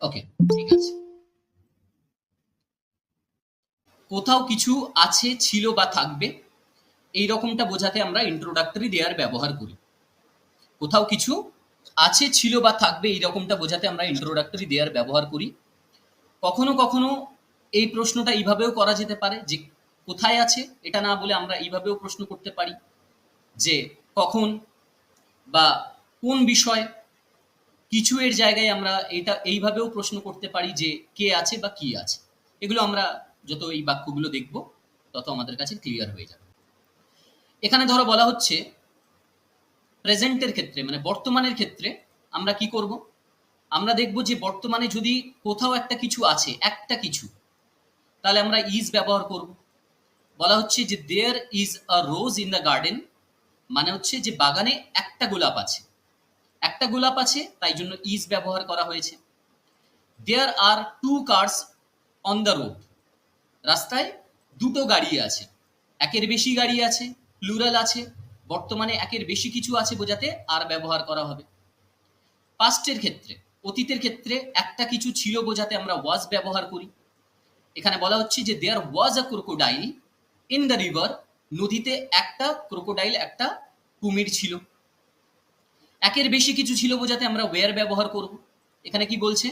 ওকে, ঠিক আছে। কোথাও কিছু আছে, ছিল বা থাকবে, এই রকমটা বোঝাতে আমরা ইন্ট্রোডাক্টরি দেয়ার ব্যবহার করি। কোথাও কিছু আছে, ছিল বা থাকবে এই রকমটা বোঝাতে আমরা ইন্ট্রোডাক্টরি দেয়ার ব্যবহার করি। কখনো কখনো এই প্রশ্নটা এইভাবেও করা যেতে পারে যে কোথায় আছে, এটা না বলে আমরা এইভাবেও প্রশ্ন করতে পারি যে কখন বা কোন বিষয়। কিছু এর জায়গায় আমরা এটা এইভাবেও প্রশ্ন করতে পারি যে কে আছে বা কি আছে। এগুলো আমরা যত এই বাক্যগুলো দেখব তত আমাদের কাছে ক্লিয়ার হয়ে যাবে। এখানে ধরো বলা হচ্ছে প্রেজেন্টের ক্ষেত্রে, মানে বর্তমানের ক্ষেত্রে আমরা কি করব, আমরা দেখব যে বর্তমানে যদি কোথাও একটা কিছু আছে, একটা কিছু, তাহলে আমরা ইজ ব্যবহার করব। বলা হচ্ছে যে there is a rose in the garden, মানে হচ্ছে যে বাগানে একটা গোলাপ আছে, একটা গোলাপ আছে, তাই জন্য ইজ ব্যবহার করা হয়েছে। There are two cars on the road, রাস্তায় দুটো গাড়ি আছে। একের বেশি গাড়ি আছে, প্লুরাল আছে, বর্তমানে একের বেশি কিছু আছে বোঝাতে আর ব্যবহার করা হবে। পাস্টের ক্ষেত্রে, অতীতের ক্ষেত্রে একটা কিছু ছিল বোঝাতে আমরা ওয়াজ ব্যবহার করি। এখানে বলা হচ্ছে যে দেয়ার was a crocodile in the river, নদীতে একটা ক্রোকোডাইল, একটা কুমির ছিল। একের বেশি কিছু ছিল বোঝাতে আমরা ওয়্যার ব্যবহার করব। এখানে কি বলছে,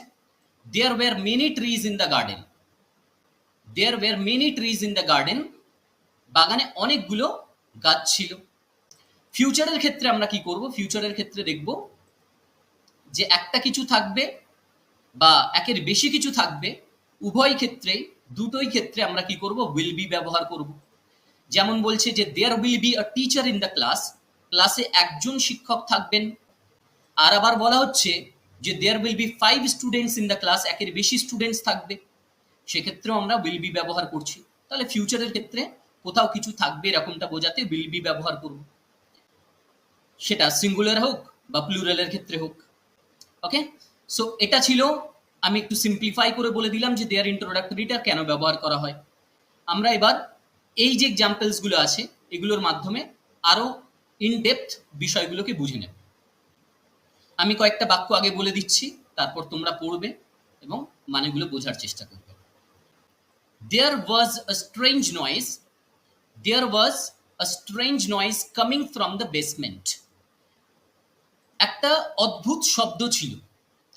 there were many trees in the garden, there were many trees in the garden, বাগানে অনেকগুলো গাছ ছিল। ফিউচারের ক্ষেত্রে আমরা কি করব, ফিউচারের ক্ষেত্রে দেখব যে একটা কিছু থাকবে বা একের বেশি কিছু থাকবে, উভয় ক্ষেত্রেই, দুটোই ক্ষেত্রে আমরা কি করব, উইল বি ব্যবহার করব। যেমন বলছে যে there will be a teacher in the class, ক্লাসে একজন শিক্ষক থাকবেন। আর আবার বলা হচ্ছে যে there will be 5 students in the class, একের বেশি স্টুডেন্টস থাকবে, সেক্ষেত্রেও আমরা উইল বি ব্যবহার করছি। তাহলে ফিউচারের ক্ষেত্রে কোথাও কিছু থাকবে এরকমটা বোঝাতে উইল বি ব্যবহার করব, সেটা সিঙ্গুলার হোক বা প্লুরালের ক্ষেত্রে হোক। ওকে, সো এটা ছিল, আমি একটু সিম্পলিফাই করে বলে দিলাম যে দেয়ার ইন্ট্রোডাক্টরিটা কেন ব্যবহার করা হয়। আমরা এবার এই যে এক্সাম্পলসগুলো আছে এগুলোর মাধ্যমে আরো ইন ডেপথ বিষয়গুলোকে বুঝে নেব। আমি কয়েকটা বাক্য আগে বলে দিচ্ছি, তারপর তোমরা পড়বে এবং মানেগুলো বোঝার চেষ্টা করবে। There was a strange noise, there was a strange noise coming from the basement, একটা অদ্ভুত শব্দ ছিল।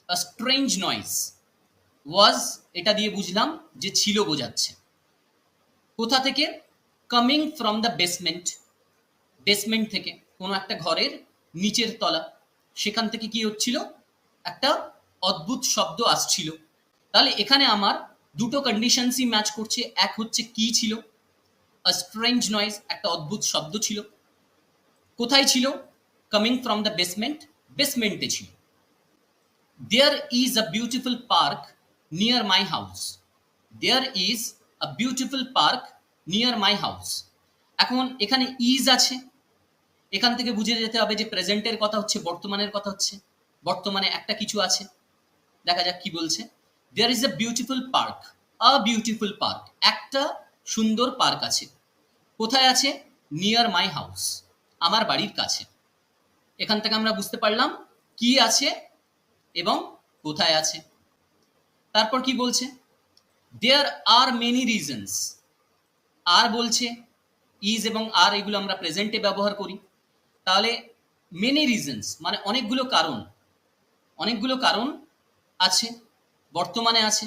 আ স্ট্রেঞ্জ নয়েজ, ওয়াজ এটা দিয়ে বুঝলাম যে ছিল বোঝাচ্ছে। কোথা থেকে, coming from the basement, basement থেকে, কোনো একটা ঘরের নিচের তলা, সেখান থেকে কি হচ্ছিল, একটা অদ্ভুত শব্দ আসছিল। তাহলে এখানে আমার দুটো কন্ডিশনসই ম্যাচ করছে। এক হচ্ছে কি ছিল, আ স্ট্রেঞ্জ নয়েজ, একটা অদ্ভুত শব্দ ছিল। কোথায় ছিল, কামিং ফ্রম দ্য বেসমেন্ট, বেসমেন্টে ছিল। There is a beautiful park near my house, there is a beautiful park near my house. এখন এখানে ইজ আছে, এখান থেকে বুঝে যেতে হবে যে প্রেজেন্টের কথা হচ্ছে, বর্তমানের কথা হচ্ছে। বর্তমানে একটা কিছু আছে, দেখা যাক কি বলছে। There is a beautiful park, a beautiful park, একটা সুন্দর পার্ক আছে। কোথায় আছে, নিয়ার মাই হাউস, আমার বাড়ির কাছে। এখান থেকে আমরা বুঝতে পারলাম কি আছে এবং কোথায় আছে। তারপর কি বলছে, দেয়ার আর মেনি রিজনস, আর বলছে, ইজ এবং আর এগুলো আমরা প্রেজেন্টে ব্যবহার করি। তাহলে মেনি রিজনস মানে অনেকগুলো কারণ, অনেকগুলো কারণ আছে, বর্তমানে আছে।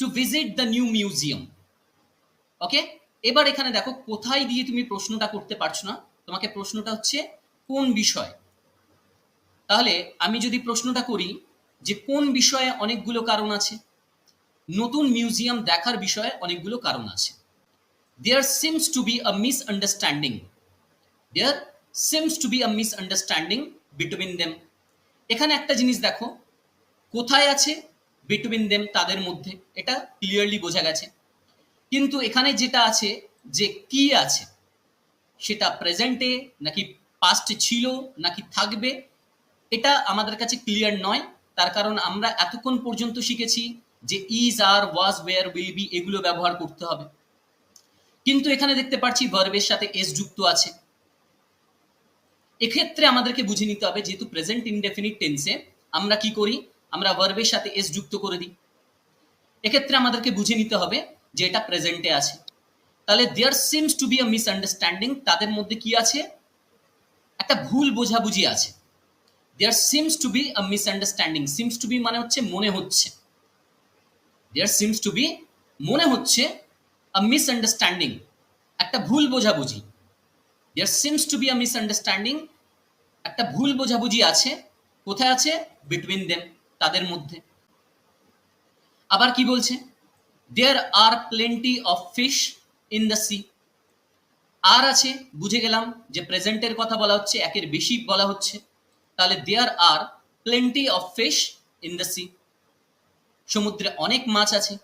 To visit the new museum. Okay, এবার এখানে দেখো কোথায় দিয়ে তুমি প্রশ্নটা করতে পারছো না, তোমাকে প্রশ্নটা হচ্ছে কোন বিষয়। তাহলে আমি যদি প্রশ্নটা করি যে কোন বিষয়ে অনেকগুলো কারণ আছে, নতুন মিউজিয়াম দেখার বিষয়ে অনেকগুলো কারণ আছে। There seems to be a misunderstanding, there seems to be a misunderstanding between them. এখানে একটা জিনিস দেখো, কোথায় আছে, বিটুইন দেম, তাদের মধ্যে, এটা ক্লিয়ারলি বোঝা গেছে। কিন্তু এখানে যেটা আছে যে কি আছে, সেটা প্রেজেন্টে নাকি পাস্টে ছিল নাকি থাকবে, এটা আমাদের কাছে ক্লিয়ার নয়। তার কারণ আমরা এতক্ষণ পর্যন্ত শিখেছি যে is, are, was, were, will be এগুলো ব্যবহার করতে হবে। কিন্তু এখানে দেখতে পাচ্ছি ভার্বের সাথে এস যুক্ত আছে। এক্ষেত্রে আমাদেরকে বুঝে নিতে হবে যেহেতু প্রেজেন্ট ইনডেফিনিট টেন্সে আমরা কি করি, আমরা ভার্বের সাথে এস যুক্ত করে দিই। এক্ষেত্রে আমাদেরকে বুঝে নিতে হবে যে এটা প্রেজেন্টে আছে। তাহলে there seems to be a misunderstanding, তাদের মধ্যে কি আছে? একটা ভুল বোঝাবুঝি আছে। There seems to be a misunderstanding, seems to be মানে হচ্ছে মনে হচ্ছে, দেয়ার সিমস টু বি মনে হচ্ছে, আ মিসআন্ডারস্ট্যান্ডিং একটা ভুল বোঝাবুঝি, there seems to be a misunderstanding একটা ভুল বোঝাবুঝি আছে। কোথায় আছে? বিটুইন দেম, তাদের মধ্যে। আবার কি বলছে? There are plenty of fish in the sea. আর আছে, বুঝে গেলাম যে প্রেজেন্টের কথা বলা হচ্ছে, একের বেশি বলা হচ্ছে। তাহলে there are plenty of fish in the sea, সমুদ্রে অনেক মাছ আছে।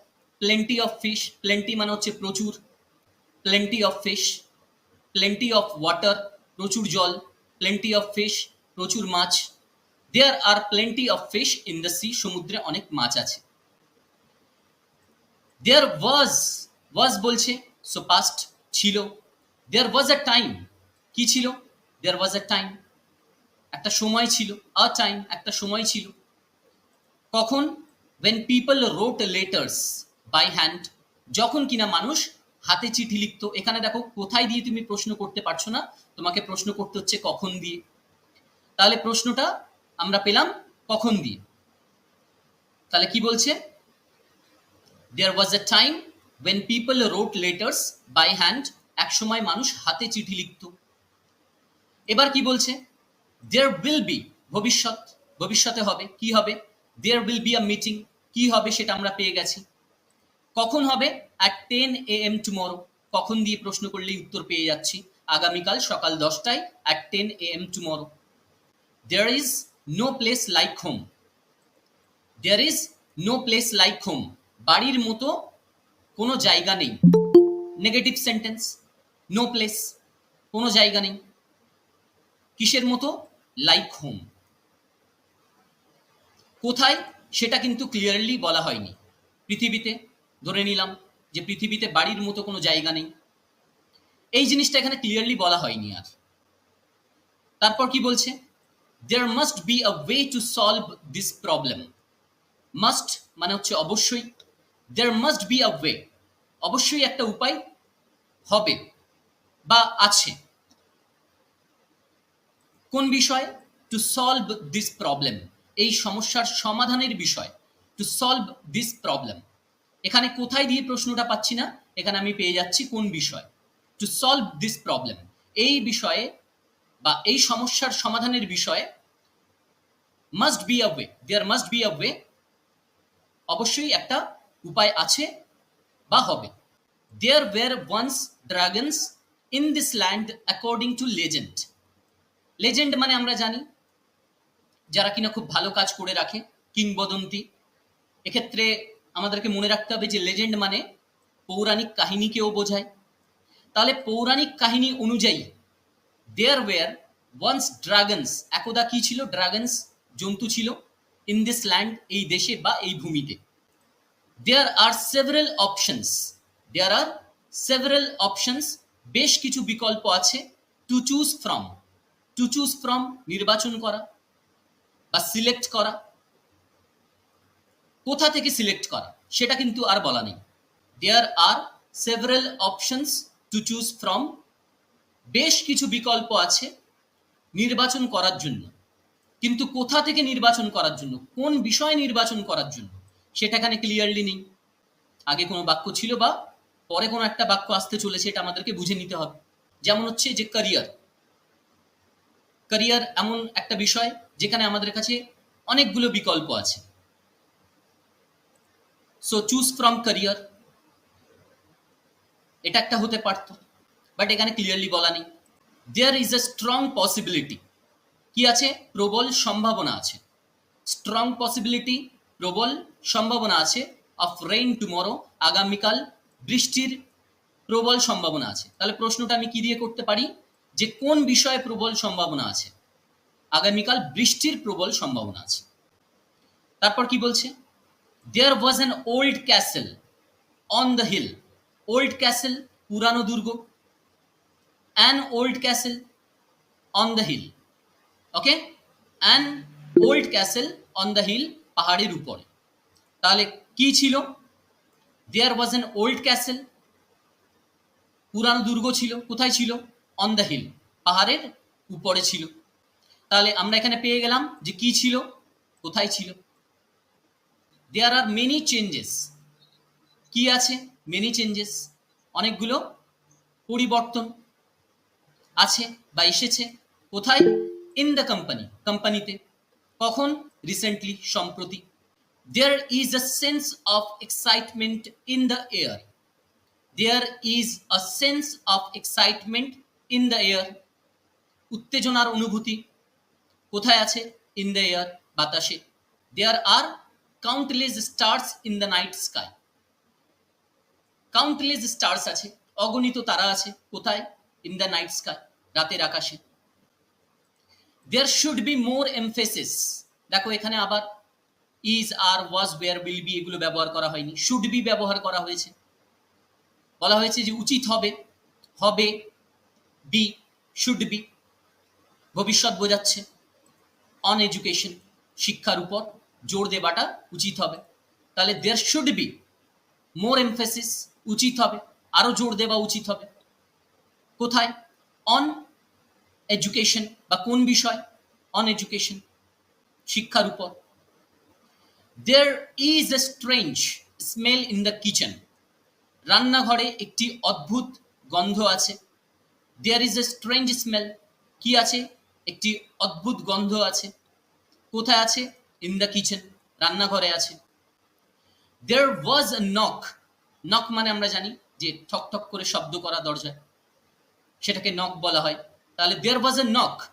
প্লেন্টি অফ ফিশ, প্লেন্টি মানে হচ্ছে প্রচুর, plenty of fish, plenty of water প্রচুর জল, প্লেন্টি অফ ফিশ প্রচুর মাছ। There are plenty of fish in the sea, সমুদ্রে অনেক মাছ আছে। দেয়ার ওয়াজ বলছে, সো পাস্ট, ছিল। দেয়ার ওয়াজ আ টাইম, কি ছিল? দেয়ার ওয়াজ আ টাইম, একটা সময় ছিল। আ টাইম, একটা সময় ছিল। কখন? when people wrote letters by hand, যখন কিনা মানুষ হাতে চিঠি লিখতো। এখানে দেখো কোথায় দিয়ে তুমি প্রশ্ন করতে পারছো না, তোমাকে প্রশ্ন করতে হচ্ছে কখন দিয়ে। তাহলে প্রশ্নটা আমরা পেলাম কখন দিয়ে। তাহলে কি বলছে? there was a time when people wrote letters by hand, এক সময় মানুষ হাতে চিঠি লিখতো। এবার কি বলছে? there will be, ভবিষ্যৎ, ভবিষ্যতে হবে, কি হবে? there will be a meeting, কি হবে সেটা আমরা পেয়ে গেছি। কখন হবে? at 10 am tomorrow, কখন দিয়ে প্রশ্ন করলেই উত্তর পেয়ে যাচ্ছি, আগামীকাল সকাল 10টায় at 10 am tomorrow. there is no place like home, there is no place like home, বাড়ির মতো কোনো জায়গা নেই। নেগেটিভ সেন্টেন্স, নো প্লেস, কোনো জায়গা নেই। কিসের মতো? Like home. কোথায় সেটা কিন্তু ক্লিয়ারলি বলা হয়নি। পৃথিবীতে, ধরে নিলাম যে পৃথিবীতে বাড়ির মতো কোনো জায়গা নেই, এই জিনিসটা এখানে ক্লিয়ারলি বলা হয়নি আর। তারপর কি বলছে? There must be a way to solve this problem. Must মানে হচ্ছে অবশ্যই, there must be a way, অবশ্যই একটা উপায় হবে বা আছে। কোন বিষয়? টু সলভ দিস প্রবলেম, এই সমস্যার সমাধানের বিষয়। টু সলভ দিস প্রবলেম, এখানে কোথায় দিয়ে প্রশ্নটা পাচ্ছি না, এখানে আমি পেয়ে যাচ্ছি কোন বিষয়। টু সলভ দিস প্রবলেম, এই বিষয়ে বা এই সমস্যার সমাধানের বিষয়ে। Must be a way, there must be a way, অবশ্যই একটা উপায় আছে বা হবে। There were once dragons in this land according to legend. Legend মানে আমরা জানি যারা কিনা খুব ভালো কাজ করে রাখে, কিংবদন্তি। এক্ষেত্রে আমাদেরকে মনে রাখতে হবে যে লেজেন্ড মানে পৌরাণিক কাহিনীকেও বোঝায়। তাহলে পৌরাণিক কাহিনী অনুযায়ী দেয়ার ওয়্যার ওয়ান্স ড্রাগনস, একদা কি ছিল? ড্রাগনস, জন্তু ছিল। ইন দিস ল্যান্ড, এই দেশে বা এই ভূমিতে। There are several options, there are several options, বেশ কিছু বিকল্প আছে। To choose from, to choose from নির্বাচন করা বা সিলেক্ট করা। কোথা থেকে সিলেক্ট করা সেটা কিন্তু আর বলা নেই। There are several options to choose from, বেশ কিছু বিকল্প আছে নির্বাচন করার জন্য। কিন্তু কোথা থেকে নির্বাচন করার জন্য, কোন বিষয় নির্বাচন করার জন্য সেটা এখানে ক্লিয়ারলি নেই। আগে কোনো বাক্য ছিল বা পরে কোনো একটা বাক্য আসতে চলেছে, এটা আমাদেরকে বুঝে নিতে হবে। যেমন হচ্ছে যে ক্যারিয়ার, ক্যারিয়ার এমন একটা বিষয় যেখানে আমাদের কাছে অনেকগুলো বিকল্প আছে। সো চুজ ফ্রম ক্যারিয়ার, এটা একটা হতে পারত, বাট এখানে ক্লিয়ারলি বলা নেই। There is a strong possibility, কি আছে? প্রবল সম্ভাবনা আছে। স্ট্রং পসিবিলিটি, প্রবল সম্ভাবনা আছে। অফ রেইন টুমরো, আগামীকাল বৃষ্টির প্রবল সম্ভাবনা আছে। তাহলে প্রশ্নটা আমি কি দিয়ে করতে পারি? যে কোন বিষয়ে প্রবল সম্ভাবনা আছে? আগামীকাল বৃষ্টির প্রবল সম্ভাবনা আছে। তারপর কি বলছে? There was an old castle on the hill. Old castle, পুরানো দুর্গ। An old castle on the hill, okay? An old castle on the hill, পাহাড়ের উপরে। তাহলে কি ছিল? There was an old castle, পুরানো দুর্গ ছিল। কোথায় ছিল? অন দ্য হিল, পাহাড়ের উপরে ছিল। তাহলে আমরা এখানে পেয়ে গেলাম যে কি ছিল, কোথায় ছিল। দেয়ার আর মেনি চেঞ্জেস, কি আছে? মেনি চেঞ্জেস, অনেকগুলো পরিবর্তন আছে বা এসেছে। কোথায়? ইন দ্য কোম্পানি, কোম্পানিতে। কখন? রিসেন্টলি, সম্প্রতি। There is a sense of excitement in the air, there is a sense of excitement in the air, উত্তেজনার অনুভূতি কোথায় আছে? ইন দ্য এয়ার, বাতাসে। There are countless stars in the night sky, countless stars আছে, অগণিত তারা আছে। কোথায়? ইন দ্য নাইট স্কাই, রাতের আকাশে। There should be more emphasis, দেখো এখানে আবার is, are, was, were, will be এগুলো ব্যবহার করা হয়নি, শুড বি ব্যবহার করা হয়েছে। বলা হয়েছে যে উচিত হবে, হবে, বি, শুড বি, ভবিষ্যৎ বোঝাচ্ছে। অন এডুকেশন, শিক্ষার উপর জোর দেওয়াটা উচিত হবে। তাহলে there should be more emphasis, উচিত হবে, আরো জোর দেওয়া উচিত হবে। কোথায়? অন এডুকেশন, বা কোন বিষয়? অন এডুকেশন, শিক্ষার উপর। There is a strange smell in the kitchen, রান্নাঘরে একটি অদ্ভুত গন্ধ আছে। There is a strange smell, কি আছে? একটি অদ্ভুত গন্ধ আছে। কোথায় আছে? ইন দ্য কিচেন, রান্নাঘরে আছে। দেয়ার ওয়াজ আ নক, নক মানে আমরা জানি যে ঠক ঠক করে শব্দ করা দরজায়, সেটাকে নক বলা হয়। তাহলে দেয়ার ওয়াজ এ নক,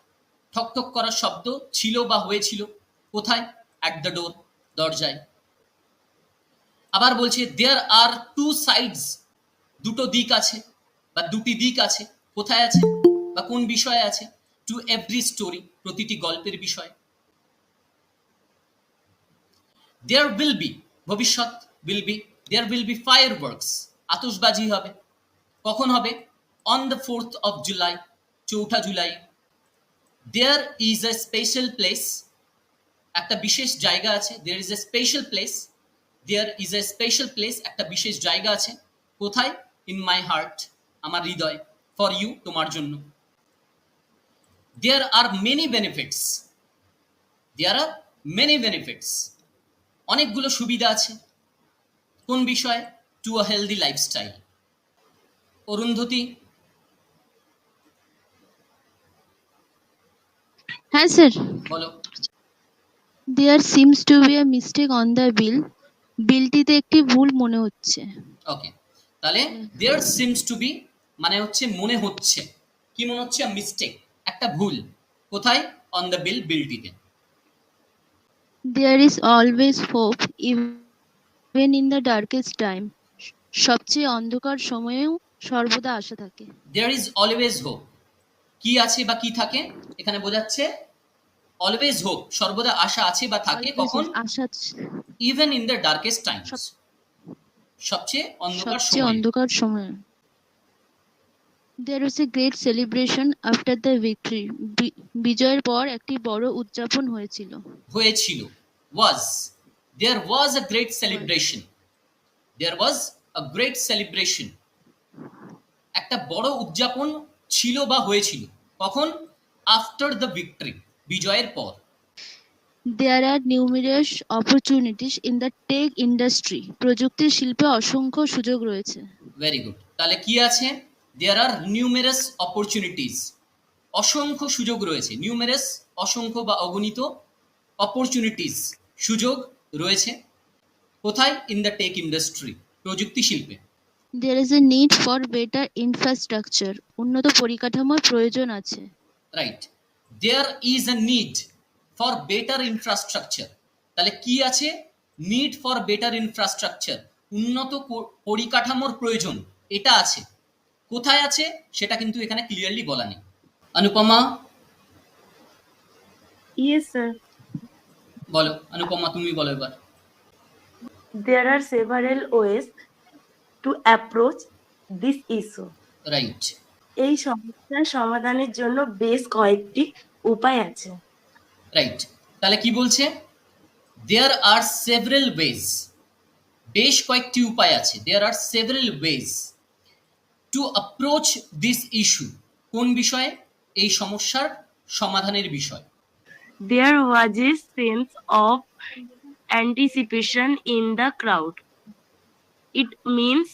ঠক ঠক করার শব্দ ছিল বা হয়েছিল। কোথায়? অ্যাট দ্য ডোর, দরজায়। আবার বলছে দেয়ার আর টু সাইডস, দুটো দিক আছে বা দুটি দিক আছে। কোথায় আছে বা কোন বিষয়ে আছে? টু এভরি স্টোরি, প্রতিটি গল্পের বিষয়। দেয়ার উইল বি, ভবিষ্যৎ, will be, there will be fireworks, আতশবাজি হবে। কখন হবে? On the 4th of July, 4ঠা জুলাই। There is a special place, একটা বিশেষ জায়গা আছে। There is a special place, there is a special place, একটা বিশেষ জায়গা আছে। কোথায়? ইন মাই হার্ট, আমার হৃদয়। ফর ইউ, তোমার জন্য। There are many benefits, there are many benefits, অনেকগুলো সুবিধা আছে। কোন বিষয়ে? To a healthy lifestyle. Arundhati, হ্যাঁ স্যার। বলো। There seems to be a mistake on the bill, বিলটিতে একটি ভুল মনে হচ্ছে। ওকে, তাহলে দেয়ার সিমস টু বি মানে হচ্ছে মনে হচ্ছে, কি মনে হচ্ছে? মিস্টেক, একটা ভুল। কোথায়? অন দ্য বিল, বিলটিতে। There is always hope even in the darkest time, সবচেয়ে অন্ধকার সময়েও সর্বদা আশা থাকে। দেয়ার ইজ অলওয়েজ হোপ, কি আছে বা কি থাকে? এখানে বোঝাচ্ছে অলওয়েজ হোপ, সর্বদা আশা আছে বা থাকে। কখন? আশা, even in the darkest times, সব- সবচেয়ে অন্ধকার সবচেয়ে সময়ে। অন্ধকার সময়ে। There was a great celebration after the victory, বিজয়ের পর একটি বড় উদযাপন হয়েছিল। হয়েছিল, was, there was a great celebration, there was a great celebration, একটা বড় উদযাপন ছিল বা হয়েছিল। কখন? আফটার দ্য ভিক্টরি, বিজয়ের পর। There are numerous opportunities in the tech industry, প্রযুক্তি শিল্পে অসংখ্য সুযোগ রয়েছে। ভেরি গুড, তাহলে কি আছে? দেয়ার আর নিউমেরাস অপরচুনিটিস, অসংখ্য সুযোগ রয়েছে। নিউমেরাস, অসংখ্য বা অগণিত, অপরচুনিটিস, সুযোগ রয়েছে। কোথায়? ইন দ্য টেক ইন্ডাস্ট্রি, প্রযুক্তি শিল্পে। There is a need for better infrastructure, উন্নত পরিকাঠামোর প্রয়োজন আছে। Right, there is a need for better infrastructure, তাহলে কি আছে? নিড ফর বেটার ইনফ্রাস্ট্রাকচার, উন্নত পরিকাঠামোর প্রয়োজন, এটা আছে। কোথায় আছে সেটা কিন্তু এখানে ক্লিয়ারলি বলা নেই। Anupama, Yes, sir. বলো। অনুপমা, তুমি বলো এবার। There are several ways to approach this issue. Right, এই সমস্যার সমাধানের জন্য বেশ কয়েকটি উপায় আছে। রাইট, তাহলে কি বলছে? দেয়ার আর সেভারেল ওয়েজ, বেশ কয়েকটি উপায় আছে, there are several ways to approach this issue. কোন বিষয়ে? এই সমস্যার সমাধানের বিষয়। There was a sense of anticipation in the crowd. It means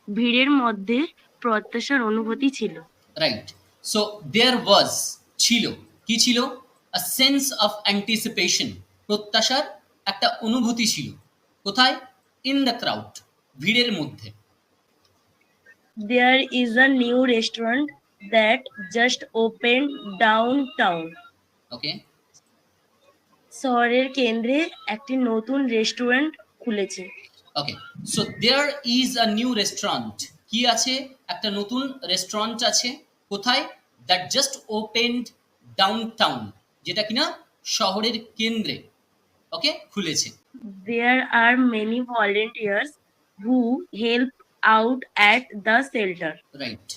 ভিড়ের মধ্যে প্রত্যাশার অনুভূতি ছিল। রাইট। সো দেয়ার ওয়াজ, ছিল, কি ছিল? আ সেন্স অফ অ্যান্টিসিপেশন, প্রত্যাশার একটা অনুভূতি ছিল। কোথায়? ইন দ্য ক্রাউড, ভিড়ের মধ্যে। There is a new restaurant that just opened downtown. ওকে, শহরের কেন্দ্রে একটি নতুন রেস্টুরেন্ট খুলেছে। Okay. So there is a new restaurant, কি আছে? একটা নতুন রেস্টুরেন্ট আছে। কোথায়? দ্যাট জাস্ট ওপেন্ড ডাউনটাউন, যেটা কিনা শহরের কেন্দ্রে, ওকে, খুলেছে। There are many volunteers who help out at the shelter. Right,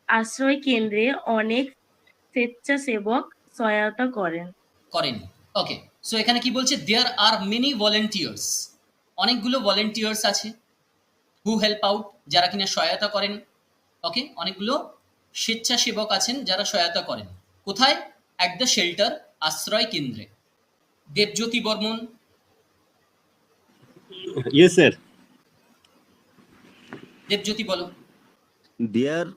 আশ্রয় কেন্দ্রে অনেক স্বেচ্ছাসেবক সহায়তা করেন। করেন। ওকে, সো এখানে কি বলছে? দেয়ার আর মেনি ভলেন্টিয়ার্স, অনেকগুলো ভলেন্টিয়ার্স আছে। হু হেল্প আউট, যারা কিনা সহায়তা করেন। ওকে, অনেকগুলো স্বেচ্ছাসেবক আছেন যারা সহায়তা করেন। কোথায়? অ্যাট দ্য শেল্টার, আশ্রয় কেন্দ্রে। দেবজ্যোতি বর্মন। Yes, sir. দেবজ্যোতি বলো। There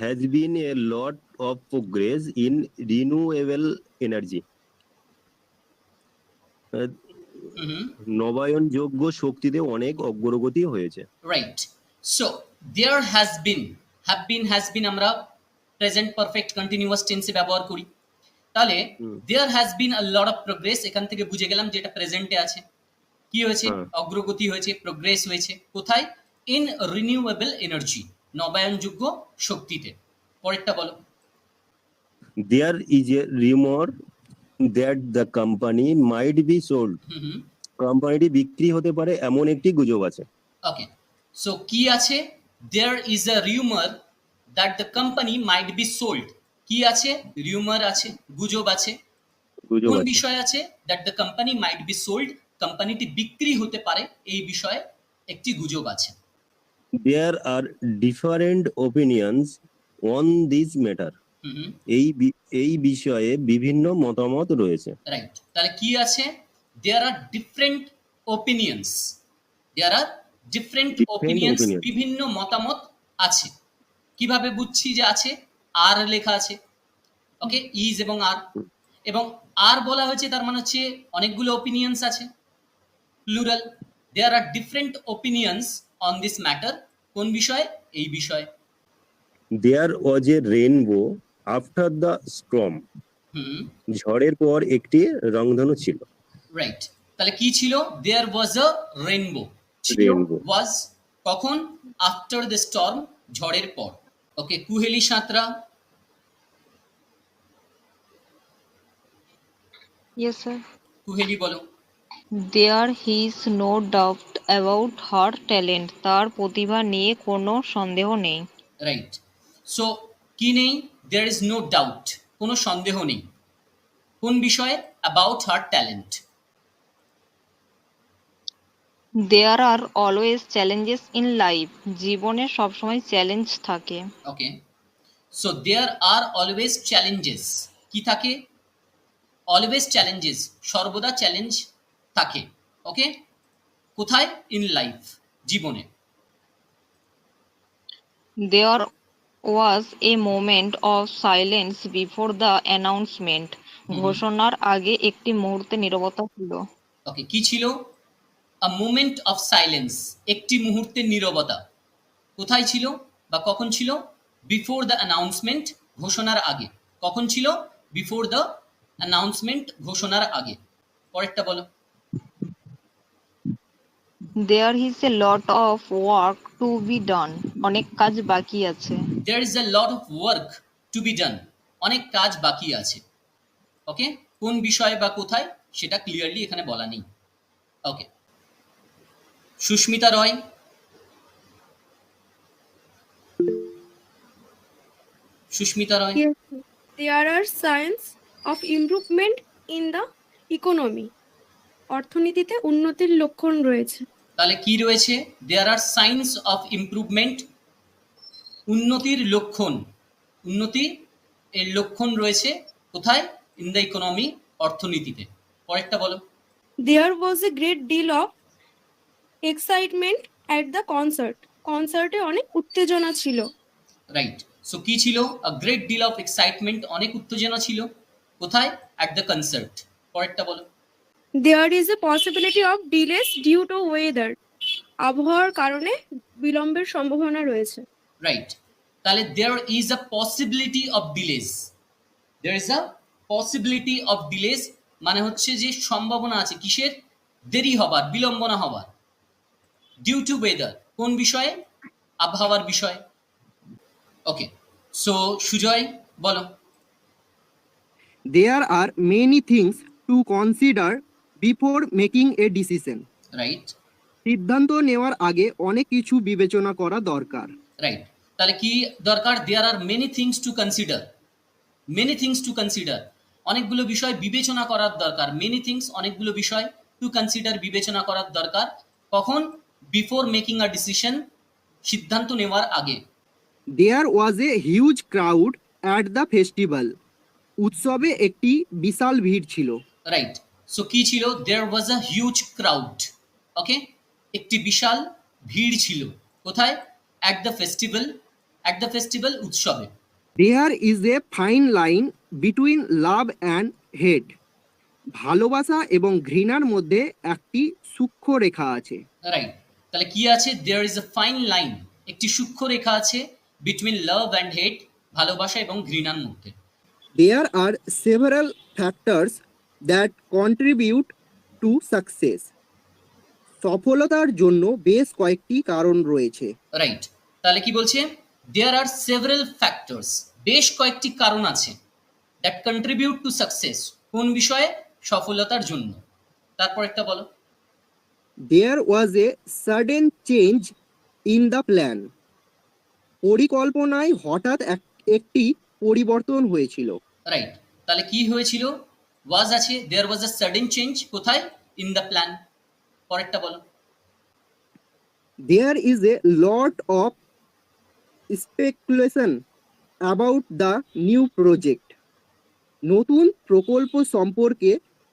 has been a lot of progress in renewable energy. হুম, নবায়নযোগ্য শক্তিতে অনেক অগ্রগতি হয়েছে। Right. So there has been, have been, has been আমরা প্রেজেন্ট পারফেক্ট কন্টিনিউয়াস টেন্সে ব্যবহার করি। তাহলে there has been a lot of progress, এখান থেকে বুঝে গেলাম যে এটা প্রেজেন্টে আছে। কি হয়েছে? অগ্রগতি হয়েছে, প্রোগ্রেস হয়েছে। কোথায়? ইন রিনিউয়েবল এনার্জি, নবায়নযোগ্য শক্তিতে। পরেরটা বলো। There is a rumor that the company might be sold. হুম, কোম্পানিটি বিক্রি হতে পারে এমন একটি গুজব আছে। ওকে। সো কি আছে? There is a rumour that the company might be sold. কি আছে? রিউমার আছে, গুজব আছে। গুজব কোন আছে। বিষয় আছে? That the company might be sold, কোম্পানিটি বিক্রি হতে পারে, এই বিষয়ে একটি গুজব আছে। There are different opinions on this matter. হুম, এই বিষয়ে বিভিন্ন মতামত রয়েছে। রাইট। তাহলে কি আছে? There are different opinions, there are different opinions, opinions. বিভিন্ন মতামত আছে। কিভাবে বুঝছি যে আছে? আর লেখা আছে, ওকে, ইজ এবং আর, এবং আর বলা হয়েছে, তার মানে হচ্ছে অনেকগুলো ওপিনিয়ন্স আছে, plural. There are different opinions on this matter, কোন বিষয়ে? এই বিষয়ে। There was a rainbow after the storm. হুম, ঝড়ের পর একটি রংধনু ছিল। রাইট। তাহলে কি ছিল? দেয়ার ওয়াজ আ রেইনবো, ছিল, Rainbow. ওয়াজ কখন? আফটার দ্য স্টর্ম, ঝড়ের পর। ওকে, কুহেলি সাঁতরা। Yes, sir. কুহেলি বলো। There is no doubt about her talent. তার প্রতিভা নিয়ে কোনো সন্দেহ নেই। রাইট। সো কি নেই? দেয়ার ইজ নো ডাউট, কোনো সন্দেহ নেই। কোন বিষয়ে? About her talent. There are always challenges in life. জীবনে সবসময় চ্যালেঞ্জ থাকে। Okay, so there are always challenges, কি থাকে? অলওয়েজ চ্যালেঞ্জেস, সর্বদা চ্যালেঞ্জ থাকে। ওকে, কোথায়? ইন লাইফ, জীবনে। There was a moment of silence before the announcement. ঘোষণার আগে একটি মুহূর্তে নীরবতা ছিল। ওকে, কি ছিল? আ মোমেন্ট অফ সাইলেন্স, একটি মুহূর্তের নীরবতা। কোথায় ছিল বা কখন ছিল? বিফোর দ্য অ্যানাউন্সমেন্ট, ঘোষণার আগে। কখন ছিল? বিফোর দ্য অ্যানাউন্সমেন্ট, ঘোষণার আগে। পরেরটা বলো। There is a lot of work to be done. অনেক কাজ বাকি আছে। There is a lot of work to be done, অনেক কাজ বাকি আছে। ওকে, কোন বিষয়ে বা কোথায় সেটা ক্লিয়ারলি এখানে বলা নেই। ওকে, সুস্মিতা রয়। সুস্মিতা রয়। Yes, there are signs of improvement in the economy. অর্থনীতিতে উন্নতির লক্ষণ রয়েছে। তাহলে কি রয়েছে? দেয়ার আর সাইন্স অফ ইমপ্রুভমেন্ট, উন্নতির লক্ষণ, উন্নতি এর লক্ষণ রয়েছে কোথায়? ইন দ্য ইকোনমি, অর্থনীতিতে। পরেরটা বলো। There was a great deal of excitement at the concert, কনসার্টে অনেক উত্তেজনা ছিল। রাইট। সো কি ছিল? A great deal of excitement, অনেক উত্তেজনা ছিল কোথায়? At the concert. পরেরটা বলো। There is a possibility of delays due to weather, আবহাওয়ার কারণে বিলম্বের সম্ভাবনা রয়েছে। রাইট। তাহলে there is a possibility of delays, there is a possibility of delays মানে হচ্ছে যে সম্ভাবনা আছে কিসের? দেরি হবার, বিলম্বনা হবার। ডিউ টু ওয়েদার, কোন বিষয়ে? আবহাওয়ার বিষয়। ওকে, সো সুজয় বলো। There are many things to consider before making a decision. Right. সিদ্ধান্ত নেওয়ার আগে অনেক কিছু বিবেচনা করা দরকার। রাইট। তাহলে কি দরকার? There are many things to consider, many things to consider, অনেকগুলো বিষয় বিবেচনা করার দরকার। মেনি থিংস, অনেকগুলো বিষয়, টু কনসিডার, বিবেচনা করার দরকার। কখন? বিফোর মেকিং আ ডিসিশন, সিদ্ধান্ত নেওয়ার আগে। There was a huge crowd at the festival. উৎসবে একটি বিশাল ভিড় ছিল। রাইট। সো কি ছিল? There was a huge crowd. ওকে, একটি বিশাল ভিড় ছিল কোথায়? At the festival, at the festival, উৎসবে। There is a fine line between love and hate. ভালোবাসা এবং ঘৃণার মধ্যে একটি সূক্ষ্ম রেখা আছে। রাইট। তাহলে কি আছে? There is a fine line, একটি সূক্ষ্ম রেখা আছে বিটুইন লাভ অ্যান্ড হেট, ভালোবাসা এবং ঘৃণার মধ্যে। There are several factors that contribute to success. সফলতার জন্য বেশ কয়েকটি কারণ রয়েছে। রাইট। তাহলে কি বলছে? দেয়ার আর সেভারাল ফ্যাক্টরস, বেশ কয়েকটি কারণ আছে, দ্যাট কন্ট্রিবিউট টু সাকসেস, কোন বিষয়ে? সফলতার জন্য। তারপর একটা বলো। There was a sudden change in the plan. পরিকল্পনায় হঠাৎ একটি পরিবর্তন হয়েছিল। রাইট। তাহলে কি হয়েছিল? ওয়াজ আছে, দেয়ার ওয়াজ আ সাডেন চেঞ্জ, কোথায়? In the plan. পরেরটা বলো। There is a lot of speculation about the new project. নতুন প্রকল্প সম্পর্কে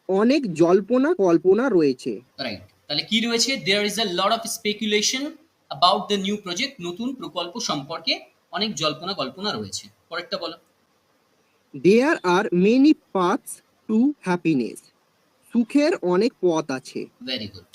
অনেক জল্পনা কল্পনা রয়েছে। রাইট। তাহলে কি রয়েছে? There is a lot of speculation about the new project, নতুন প্রকল্প সম্পর্কে অনেক জল্পনা কল্পনা রয়েছে। পরেরটা বলো। There are many paths to happiness. সুখের অনেক পথ আছে। Very good.